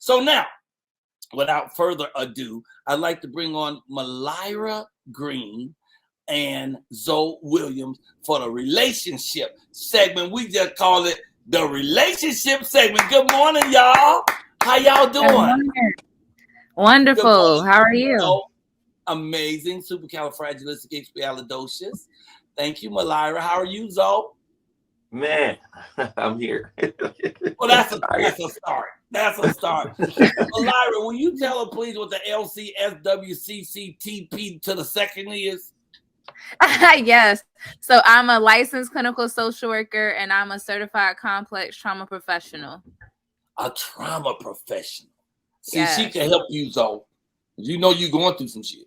So now, without further ado, I'd like to bring on Mylira Green and Zoe Williams for the relationship segment. We just call it the relationship segment. Good morning, y'all. How y'all doing? Wonderful. How are you? Zoe. Amazing. Supercalifragilisticexpialidocious. Thank you, Mylira. How are you, Zoe? Man, I'm here. Well, that's a start. That's a start. Mylira, will you tell her, please, what the LCSWCCTP to the second is? Yes. So I'm a licensed clinical social worker and I'm a certified complex trauma professional. A trauma professional. See, yes. She can help you, Zoe. You know you're going through some shit.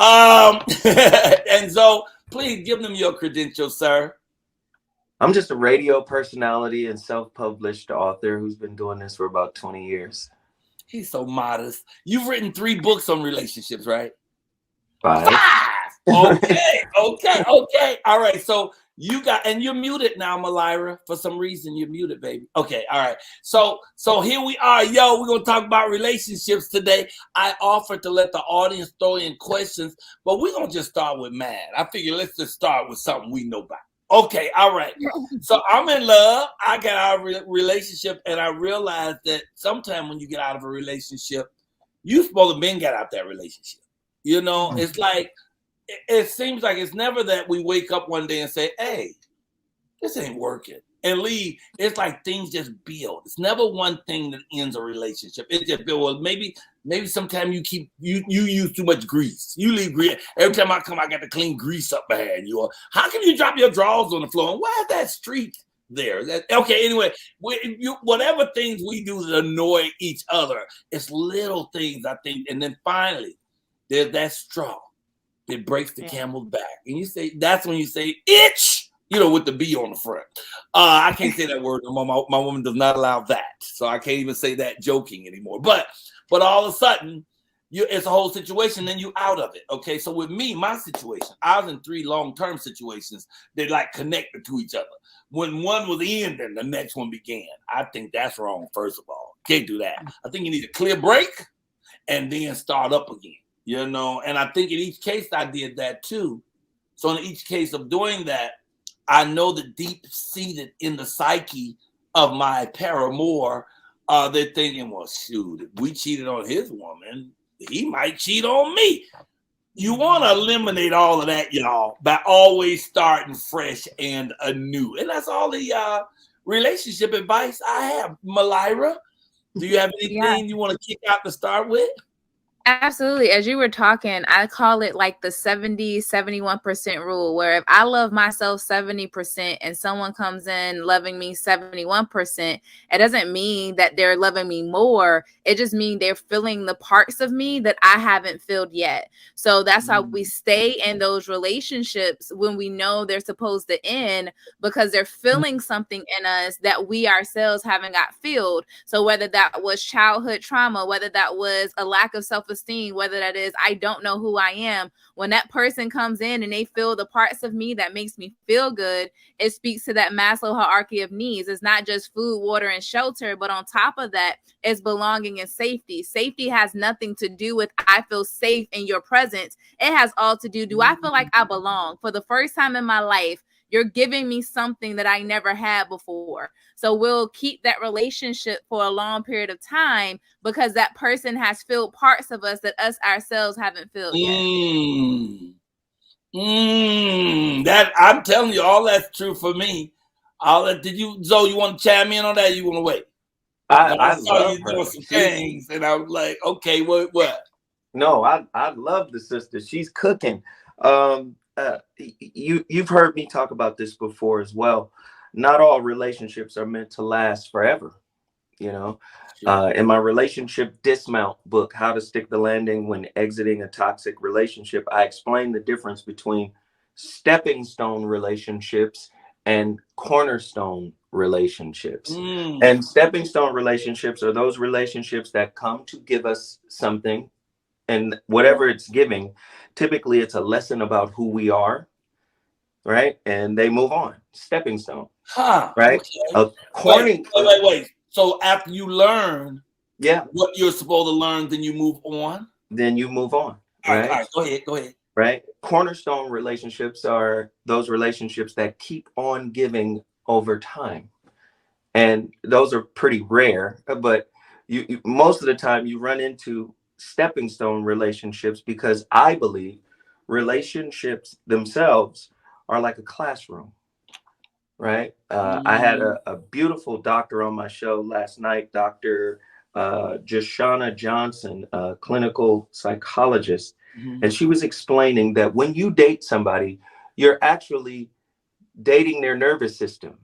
And Zoe, please give them your credentials, sir. I'm just a radio personality and self-published author who's been doing this for about 20 years. He's so modest. You've written 3 books on relationships, right? 5. Okay. All right. So you're muted now, Mylira. For some reason, you're muted, baby. Okay. All right. So here we are. Yo, we're going to talk about relationships today. I offered to let the audience throw in questions, but we're going to just start with mad. I figure let's just start with something we know about. Okay, all right. So I'm in love. I got out of a relationship, and I realized that sometime when you get out of a relationship, you're supposed to been get out that relationship. You know, it's like, it seems like it's never that we wake up one day and say, hey, this ain't working, and leave. It's like things just build. It's never one thing that ends a relationship. It just build. Well, maybe sometimes you use too much grease. You leave grease. Every time I come, I got to clean grease up behind you. Or how can you drop your drawers on the floor? And why is that streak there? Okay, anyway, whatever things we do to annoy each other, it's little things, I think. And then finally, there's that straw that breaks the camel's back. And that's when you say, itch. With the B on the front. I can't say that word. My woman does not allow that. So I can't even say that joking anymore. But all of a sudden, it's a whole situation, then you out of it. Okay. So with me, my situation, I was in 3 long-term situations that like connected to each other. When one was ending, the next one began. I think that's wrong, first of all. Can't do that. I think you need a clear break and then start up again. And I think in each case I did that too. So in each case of doing that, I know that deep-seated in the psyche of my paramour, they're thinking, well, shoot, if we cheated on his woman, he might cheat on me. You want to eliminate all of that, y'all, by always starting fresh and anew. And that's all the relationship advice I have. Mylira, do you have anything you want to kick out to start with? Absolutely. As you were talking, I call it like the 71% rule, where if I love myself 70% and someone comes in loving me 71%, it doesn't mean that they're loving me more. It just means they're filling the parts of me that I haven't filled yet. So that's how we stay in those relationships when we know they're supposed to end, because they're filling something in us that we ourselves haven't got filled. So whether that was childhood trauma, whether that was a lack of self-esteem, whether that is I don't know who I am, when that person comes in and they fill the parts of me that makes me feel good, it speaks to that Maslow hierarchy of needs. It's not just food, water, and shelter, but on top of that, it's belonging and safety. Safety has nothing to do with I feel safe in your presence. It has all to do I feel like I belong? For the first time in my life, you're giving me something that I never had before. So we'll keep that relationship for a long period of time because that person has filled parts of us that us ourselves haven't filled yet. That I'm telling you, all that's true for me. Did you, Zoe? You want to chime in on that? Or you want to wait? I saw you doing some things, and I was like, okay, what? No, I love the sister. She's cooking. You've heard me talk about this before as well. Not all relationships are meant to last forever. In my relationship dismount book, How to Stick the Landing When Exiting a Toxic Relationship, I explain the difference between stepping stone relationships and cornerstone relationships. And stepping stone relationships are those relationships that come to give us something, and whatever it's giving, typically it's a lesson about who we are, right? And they move on. Stepping stone, right? Okay. Wait. So after you learn Yeah. what you're supposed to learn, then you move on. Then you move on. All Right. right. Go ahead. Right. Cornerstone relationships are those relationships that keep on giving over time. And those are pretty rare, but you most of the time you run into stepping stone relationships, because I believe relationships themselves are like a classroom. Right. I had a beautiful doctor on my show last night, Dr. Joshana Johnson, a clinical psychologist. And she was explaining that when you date somebody, you're actually dating their nervous system.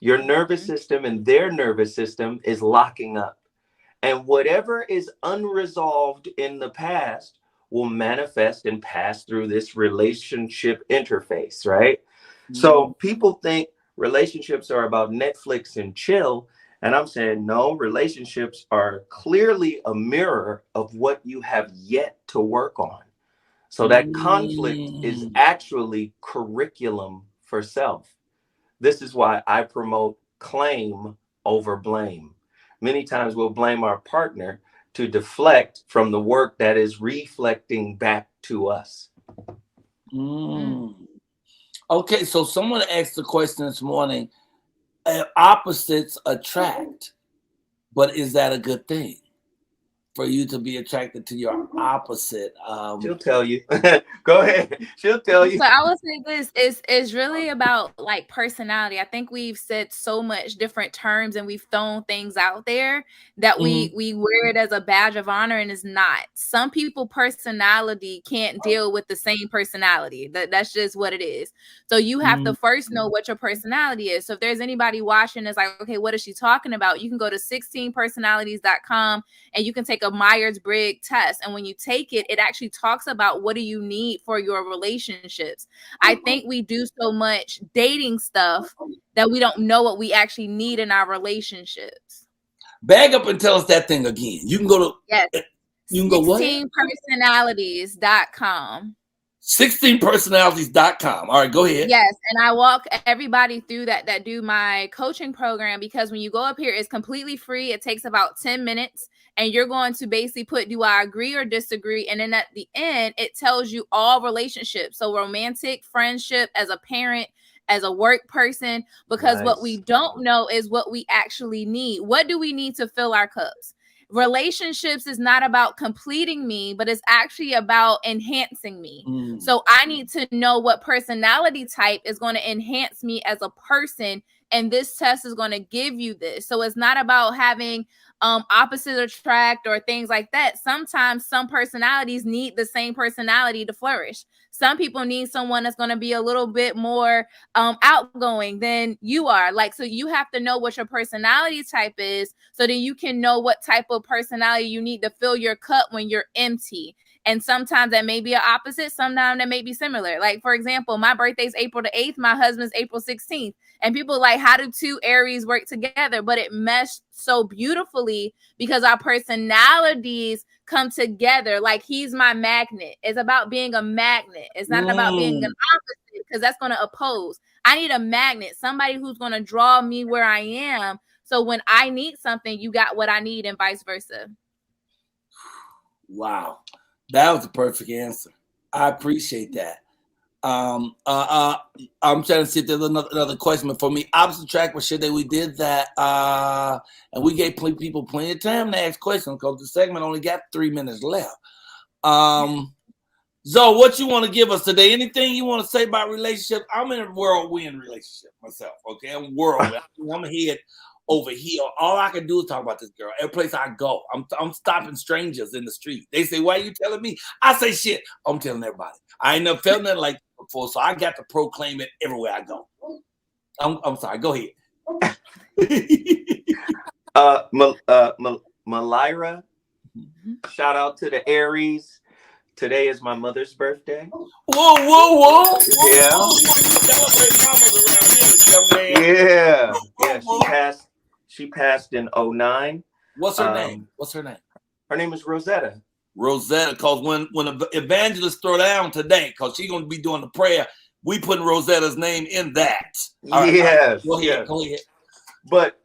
Your nervous system and their nervous system is locking up. And whatever is unresolved in the past will manifest and pass through this relationship interface, right? So people think relationships are about Netflix and chill. And I'm saying, no, relationships are clearly a mirror of what you have yet to work on. So that conflict is actually curriculum for self. This is why I promote claim over blame. Many times we'll blame our partner to deflect from the work that is reflecting back to us. Okay, so someone asked the question this morning, opposites attract, but is that a good thing for you to be attracted to your opposite? She'll tell you. Go ahead. She'll tell you. So I would say this is really about like personality. I think we've said so much different terms and we've thrown things out there that we wear it as a badge of honor, and it's not. Some people personality can't deal with the same personality. That's just what it is. So you have to first know what your personality is. So if there's anybody watching that's like, okay, what is she talking about? You can go to 16personalities.com and you can take a Myers-Briggs test. And when you take it, it actually talks about what do you need for your relationships. I think we do so much dating stuff that we don't know what we actually need in our relationships. Bag up and tell us that thing again. You can go to you can go what? 16personalities.com. 16personalities.com. All right, go ahead. Yes, and I walk everybody through that do my coaching program, because when you go up here, it's completely free. It takes about 10 minutes. And you're going to basically put, do I agree or disagree? And then at the end, it tells you all relationships. So romantic, friendship, as a parent, as a work person, because what we don't know is what we actually need. What do we need to fill our cups? Relationships is not about completing me, but it's actually about enhancing me. So I need to know what personality type is going to enhance me as a person. And this test is going to give you this. So it's not about having opposites attract or things like that. Sometimes some personalities need the same personality to flourish. Some people need someone that's going to be a little bit more outgoing than you are. Like, so you have to know what your personality type is so that you can know what type of personality you need to fill your cup when you're empty. And sometimes that may be an opposite. Sometimes that may be similar. Like, for example, my birthday is April the 8th. My husband's April 16th. And people like, how do two Aries work together? But it meshed so beautifully because our personalities come together. Like, he's my magnet. It's about being a magnet. It's not about being an opposite, because that's going to oppose. I need a magnet, somebody who's going to draw me where I am. So when I need something, you got what I need, and vice versa. Wow. That was the perfect answer. I appreciate that. I'm trying to see if there's another question, but for me, opposite track was shit that we did that, and we gave people plenty of time to ask questions because the segment only got 3 minutes left. Zoe, what you want to give us today? Anything you want to say about relationships? I'm in a whirlwind relationship myself. Okay, I'm whirlwind. I'm head over here. All I can do is talk about this girl. Every place I go, I'm stopping strangers in the street. They say, "Why are you telling me?" I say, "Shit, I'm telling everybody." I ain't never felt nothing like that before, so I got to proclaim it everywhere I go. I'm sorry. Go ahead. Mylira, shout out to the Aries. Today is my mother's birthday. Whoa. Yeah. Celebrate mamas around here, young man. Yeah. She passed in 2009. What's her name? Her name is Rosetta. Rosetta, because when evangelists throw down today, because she's going to be doing the prayer, we putting Rosetta's name in that. All right, yes. Go ahead. But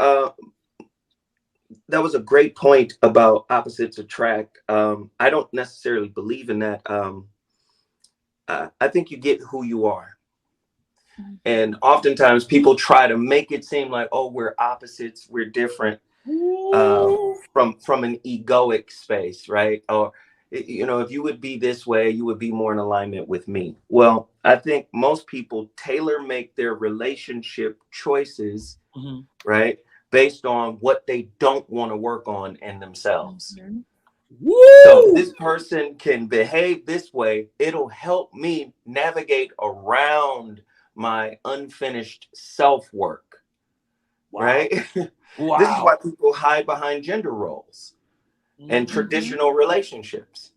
that was a great point about opposites attract. I don't necessarily believe in that. I think you get who you are. And oftentimes people try to make it seem like, oh, we're opposites, we're different, from an egoic space, right? Or, you know, if you would be this way, you would be more in alignment with me. Well, I think most people tailor make their relationship choices, right, based on what they don't want to work on in themselves. So this person can behave this way. It'll help me navigate around my unfinished self-work, right? Wow. This is why people hide behind gender roles and traditional relationships.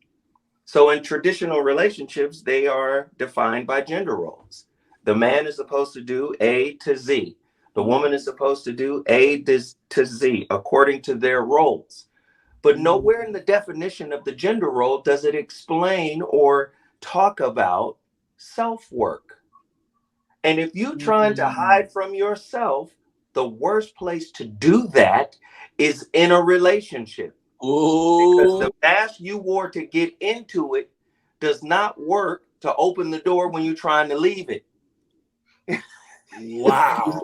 So in traditional relationships, they are defined by gender roles. The man is supposed to do A to Z. The woman is supposed to do A to Z according to their roles. But nowhere in the definition of the gender role does it explain or talk about self-work. And if you're trying to hide from yourself, the worst place to do that is in a relationship. Because the mask you wore to get into it does not work to open the door when you're trying to leave it. Wow.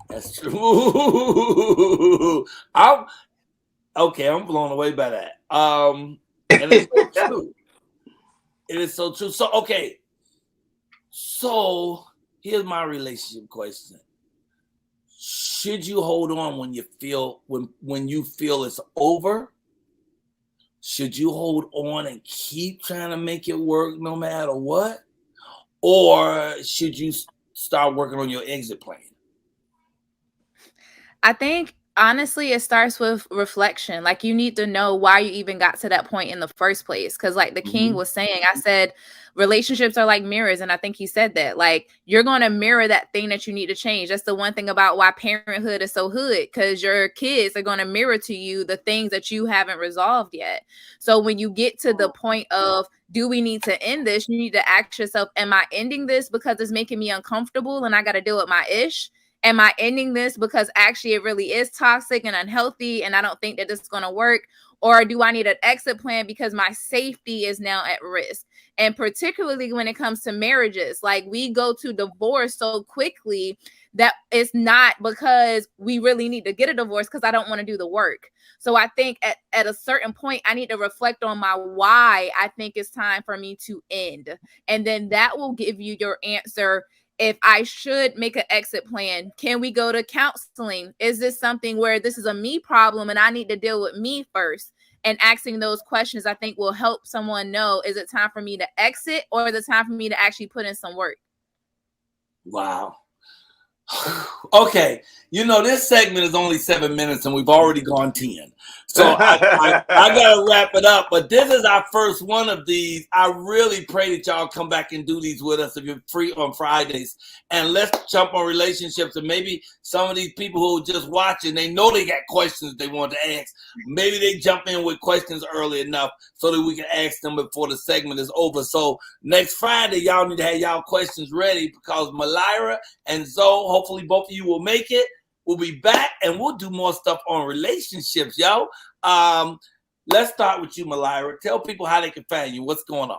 That's true. I'm blown away by that. And it's so true. It is so true. So, okay. So here's my relationship question. Should you hold on when you feel when you feel it's over? Should you hold on and keep trying to make it work no matter what? Or should you start working on your exit plan? I think honestly, it starts with reflection. Like, you need to know why you even got to that point in the first place. Because like the king was saying, I said, relationships are like mirrors. And I think he said that, like, you're going to mirror that thing that you need to change. That's the one thing about why parenthood is so hood, because your kids are going to mirror to you the things that you haven't resolved yet. So when you get to the point of, do we need to end this? You need to ask yourself, am I ending this because it's making me uncomfortable and I got to deal with my ish? Am I ending this because actually it really is toxic and unhealthy and I don't think that this is going to work? Or do I need an exit plan because my safety is now at risk? And particularly when it comes to marriages, like, we go to divorce so quickly that it's not because we really need to get a divorce, because I don't want to do the work. So I think at a certain point, I need to reflect on my why I think it's time for me to end. And then that will give you your answer. If I should make an exit plan, can we go to counseling? Is this something where this is a me problem and I need to deal with me first? And asking those questions, I think, will help someone know, is it time for me to exit, or is it time for me to actually put in some work? Wow. Okay, you know, this segment is only 7 minutes and we've already gone 10. So I gotta wrap it up. But this is our first one of these. I really pray that y'all come back and do these with us if you're free on Fridays. And let's jump on relationships. And maybe some of these people who are just watching, they know they got questions they want to ask. Maybe they jump in with questions early enough so that we can ask them before the segment is over. So next Friday, y'all need to have y'all questions ready, because Mylira and Zoe, hopefully both of you will make it. We'll be back and we'll do more stuff on relationships, yo. Let's start with you, Mylira. Tell people how they can find you. What's going on?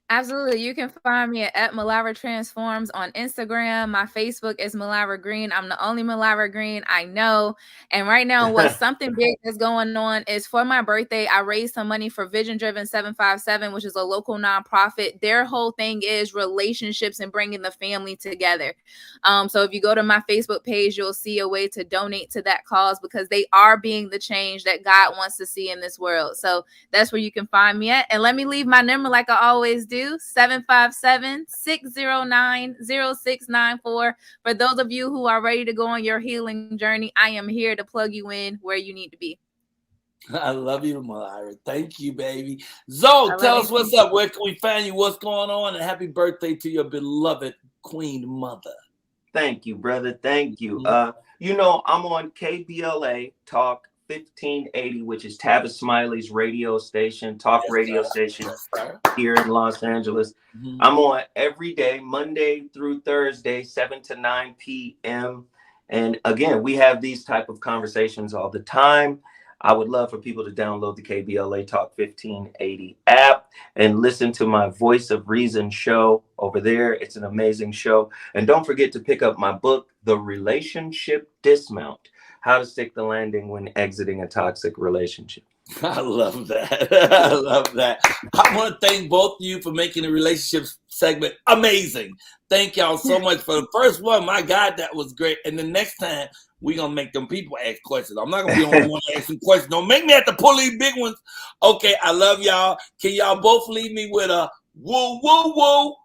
Absolutely. You can find me at Mylira Transforms on Instagram. My Facebook is Mylira Green. I'm the only Mylira Green I know. And right now, what's something big that's going on is, for my birthday, I raised some money for Vision Driven 757, which is a local nonprofit. Their whole thing is relationships and bringing the family together. So if you go to my Facebook page, you'll see a way to donate to that cause, because they are being the change that God wants to see in this world. So that's where you can find me at. And let me leave my number like I always do. 757-609-0694. For those of you who are ready to go on your healing journey, I am here to plug you in where you need to be. I love you, Mylira. Thank you, baby. Zoe, tell us what's up. Where can we find you? What's going on? And happy birthday to your beloved Queen Mother. Thank you, brother. Thank you. You know, I'm on KBLA Talk 1580, which is Tavis Smiley's radio station, radio station here in Los Angeles. I'm on every day, Monday through Thursday, 7 to 9 p.m. And again, we have these type of conversations all the time. I would love for people to download the KBLA Talk 1580 app and listen to my Voice of Reason show over there. It's an amazing show. And don't forget to pick up my book, The Relationship Dismount: How to Stick the Landing When Exiting a Toxic Relationship. I love that. I love that. I want to thank both of you for making the relationship segment amazing. Thank y'all so much for the first one. My God, that was great. And the next time, we're going to make them people ask questions. I'm not going to be the only one asking questions. Don't make me have to pull these big ones. Okay, I love y'all. Can y'all both leave me with a woo, woo, woo?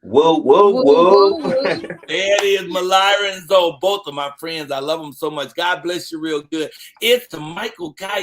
Whoa, whoa, whoa. There it is, Mylira and Zoe, both of my friends. I love them so much. God bless you real good. It's the Michael Coylar